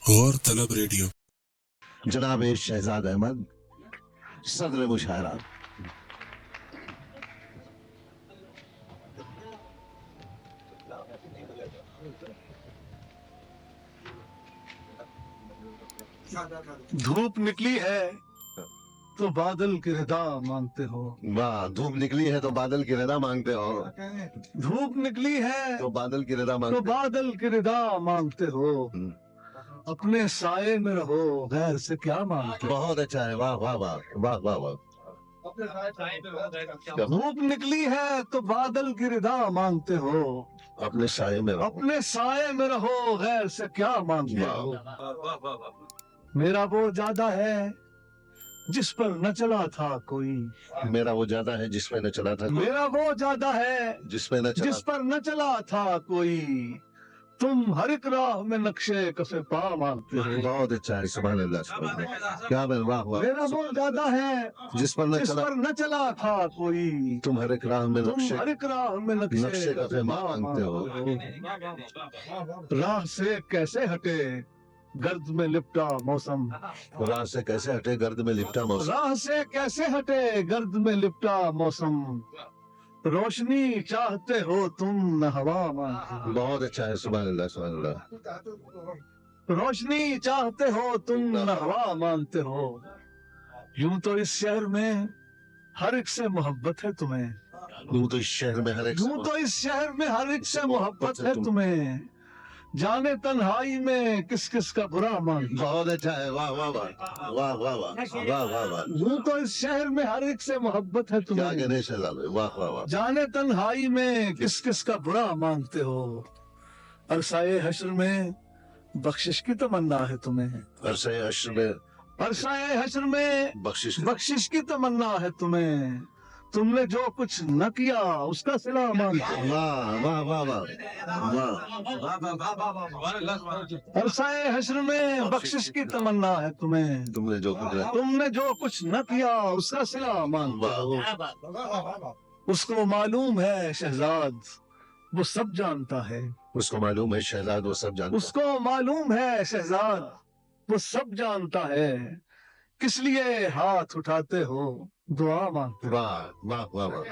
غور طلب ریڈیو جناب شہزاد احمد صدر مشاعرہ. دھوپ نکلی ہے تو بادل کی ردا مانگتے ہو. واہ, دھوپ نکلی ہے تو بادل کی رضا مانگتے ہو. دھوپ نکلی ہے تو بادل کی رضا تو مانگتے بادل کی ردا مانگتے ہو. ہو. اپنے سائے میں رہو غیر سے کیا مانگتے ہو. بہت اچھا ہے. واہ واہ واہ واہ واہ واہ. دھوپ نکلی ہے تو بادل کی ردا مانگتے ہو. اپنے سائے میں رہو. اپنے سائے میں رہو غیر سے کیا مانگتے ہو. میرا وہ زیادہ ہے جس پر نہ چلا تھا کوئی. میرا وہ زیادہ ہے جس میں نہ چلا تھا, میرا وہ زیادہ ہے جس میں نہ چلا. جس پر نہ چلا تھا کوئی. تم ہر ایک راہ میں نقشے کفے پا مانگتے ہو. بہت اچھا ہے. سبحان اللہ سبحان اللہ. کیا بول. واہ واہ. میرا وہ زیادہ ہے جس پر نہ جس چلا پر نہ چلا تھا کوئی. تم ہر ایک راہ میں تم نقشے ہر ایک راہ میں نقشے نقشے کفے کفے پا پا مانگتے ہو. راہ سے کیسے ہٹے گرد میں لپٹا موسم. راہ سے کیسے ہٹے گرد میں لپٹا موسم. راہ سے کیسے ہٹے گرد میں لپٹا موسم. روشنی چاہتے ہو تم نہ ہوا مانگتے ہو. بہت اچھا ہے. سبحان اللہ سبحان اللہ. روشنی چاہتے ہو تم نہ ہوا مانتے ہو. یوں تو اس شہر میں ہر ایک سے محبت ہے تمہیں. یوں تو اس شہر میں ہر ایک یوں تو اس شہر میں ہر ایک سے محبت ہے تمہیں. جانے تنہائی میں کس کس کا برا مانگتے ہو. بہت اچھا ہے. واہ واہ واہ واہ واہ واہ واہ واہ واہ. یوں تو اس شہر میں ہر ایک سے محبت ہے کیا تمہیں. کہنے شہزاد. واہ واہ واہ. جانے تنہائی میں کس کس کا برا مانگتے ہو. عرصۂ حشر میں بخشش کی تمنا ہے تمہیں. عرصۂ حشر میں عرصۂ حشر میں بخشش. بخشش کی تمنا ہے تمہیں. تم نے جو کچھ نہ کیا اس کا صلہ مانگتے ہو. واہ واہ واہ واہ واہ. عرصۂ حشر میں بخشش کی تمنا ہے تمہیں. تم نے جو کچھ تم نے جو کچھ نہ کیا اس کا صلہ مانگتے ہو. اس کو معلوم ہے شہزاد وہ سب جانتا ہے. اس کو معلوم ہے شہزاد وہ سب جانتا اس کو معلوم ہے شہزاد وہ سب جانتا ہے. کس لیے ہاتھ اٹھاتے ہو دعا مانگتے ہے. ہو. واہ واہ واہ واہ.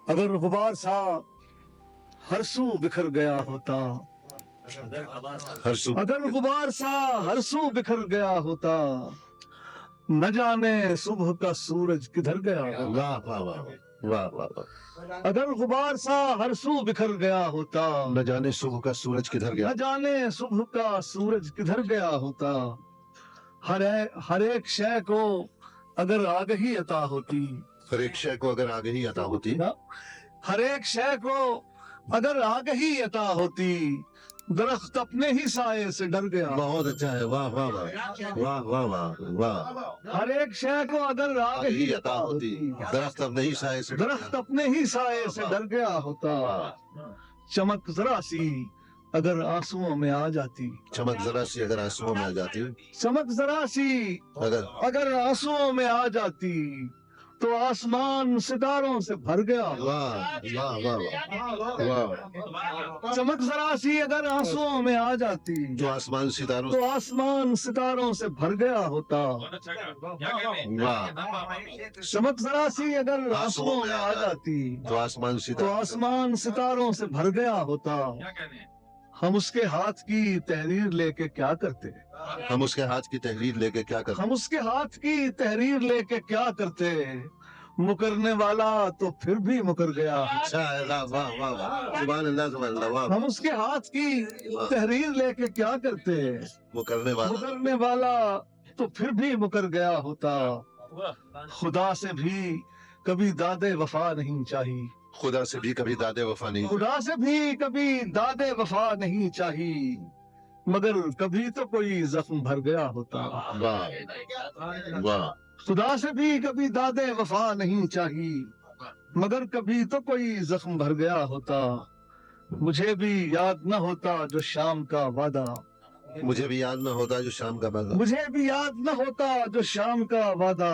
اگر غبار سا ہر سو بکھر گیا ہوتا. ہر سو اگر غبار سا ہر سو بکھر گیا ہوتا. نہ جانے صبح کا سورج کدھر گیا ہوتا. واہ واہ واہ واہ واہ واہ. اگر غبار سا ہر سو بکھر گیا ہوتا. نہ جانے صبح کا سورج کدھر گیا. نہ جانے صبح کا سورج کدھر گیا ہوتا. ہر ایک شے کو اگر آگہی عطا ہوتی. ہر ایک شے کو اگر آگہی عطا ہوتی. ہر ایک شے کو اگر آگہی عطا ہوتی. درخت اپنے ہی سائے سے ڈر گیا. بہت اچھا ہے. واہ واہ واہ واہ واہ واہ واہ. ہر ایک شے کو اگر آگہی عطا ہوتی. درخت اب نہیں سائے سے. درخت اپنے ہی سائے سے ڈر گیا ہوتا. چمک ذرا سی اگر آنسوؤں میں آ جاتی. چمک ذرا سی اگر آنسوؤں میں آ جاتی. چمک ذرا سی اگر آنسوؤں میں آ جاتی تو آسمان ستاروں سے بھر گیا. واہ واہ واہ واہ. چمک ذرا سی اگر آنسوؤں میں آ جاتی جو آسمان ستاروں. تو آسمان ستاروں سے بھر گیا ہوتا. واہ. چمک ذرا سی اگر آنسوؤں میں آ جاتی تو آسمان تو ستاروں. آسمان ستاروں سے بھر گیا ہوتا. ہم اس کے ہاتھ کی تحریر لے کے کیا کرتے. ہم اس کے ہاتھ کی تحریر لے کے کیا کرتے. ہم اس کے ہاتھ کی تحریر لے کے کیا کرتے. مکرنے والا تو پھر بھی مکر گیا. اچھا ہے. واہ واہ واہ. سبحان اللہ سبحان اللہ. واہ. ہم اس کے ہاتھ کی تحریر لے کے کیا کرتے. وہ کرنے والا مکرنے والا تو پھر بھی مکر گیا ہوتا. خدا سے بھی کبھی داد وفا نہیں چاہی. خدا سے بھی کبھی داد وفا نہیں. خدا سے بھی کبھی داد وفا نہیں چاہی. مگر کبھی تو کوئی زخم بھر گیا ہوتا. واہ واہ. خدا سے بھی کبھی داد وفا نہیں چاہی. مگر کبھی تو کوئی زخم بھر گیا ہوتا. مجھے بھی یاد نہ ہوتا جو شام کا وعدہ. مجھے بھی یاد نہ ہوتا جو شام کا وعدہ. مجھے بھی یاد نہ ہوتا جو شام کا وعدہ.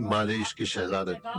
مالش کی شہزادہ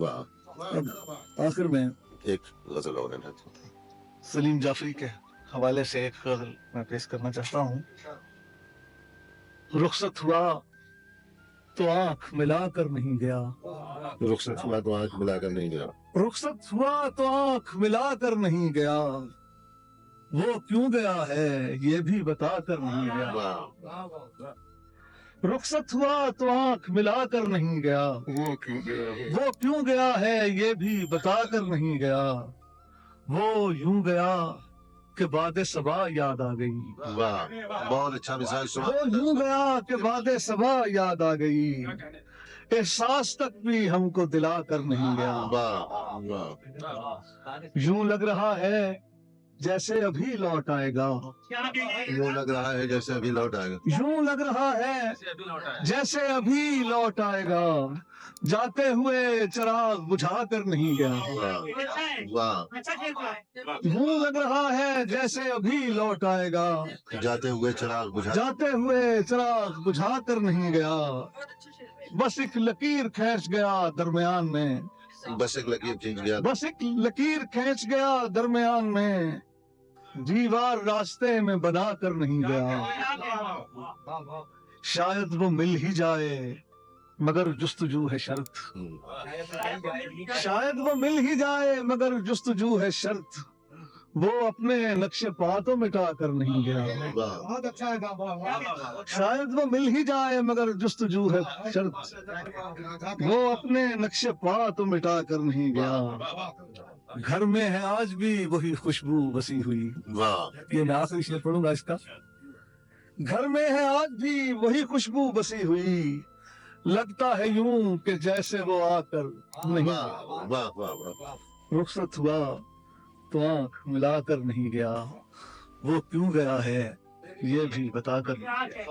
واہ اب آخر میں ایک غزل اور ہے سلیم جعفری کے حوالے سے ایک غزل میں پیش کرنا چاہتا ہوں۔ رخصت ہوا تو آنکھ ملا کر نہیں گیا، رخصت ہوا تو آنکھ ملا کر نہیں گیا، رخصت ہوا تو آنکھ ملا کر نہیں گیا، وہ کیوں گیا ہے یہ بھی بتا کر نہیں گیا، واہ رخصت ہوا تو آنکھ ملا کر نہیں گیا، وہ کیوں گیا وہ کیوں گیا ہے یہ بھی بتا کر نہیں گیا، وہ یوں گیا کہ باد صبا یاد آ گئی، واہ بہت اچھا مثال سنا وہ یوں گیا کہ باد صبا یاد آ گئی، احساس تک بھی ہم کو دلا کر نہیں گیا، واہ واہ یوں لگ رہا ہے جیسے ابھی لوٹ آئے گا، یوں لگ رہا ہے جیسے ابھی لوٹ آئے گا، یوں لگ رہا ہے جیسے ابھی لوٹ آئے گا، جاتے ہوئے چراغ بجھا کر نہیں گیا، واہ یوں لگ رہا ہے جیسے ابھی لوٹ آئے گا، جاتے ہوئے چراغ بجھا جاتے ہوئے چراغ بجھا کر نہیں گیا، بس ایک لکیر کھینچ گیا درمیان میں، بس ایک لکیر کھینچ گیا بس ایک لکیر کھینچ گیا درمیان میں، دیوار راستے میں بنا کر نہیں گیا، شاید وہ مل ہی جائے مگر جستجو ہے شرط، شاید وہ مل ہی جائے مگر جستجو ہے شرط، وہ اپنے نقش پا تو مٹا کر نہیں گیا، واہ شاید وہ مل ہی جائے مگر جستجو ہے شرط، وہ اپنے نقش پا تو مٹا کر نہیں گیا، گھر میں ہے آج بھی وہی خوشبو بسی ہوئی، واہ یہ میں آخری شعر پڑھوں گا اس کا، گھر میں ہے آج بھی وہی خوشبو بسی ہوئی، لگتا ہے یوں کہ جیسے وہ آ کر نہیں گیا، واہ واہ واہ رخصت ہوا تو آنکھ ملا کر نہیں گیا، وہ کیوں گیا ہے یہ بھی بتا کر نہیں گیا۔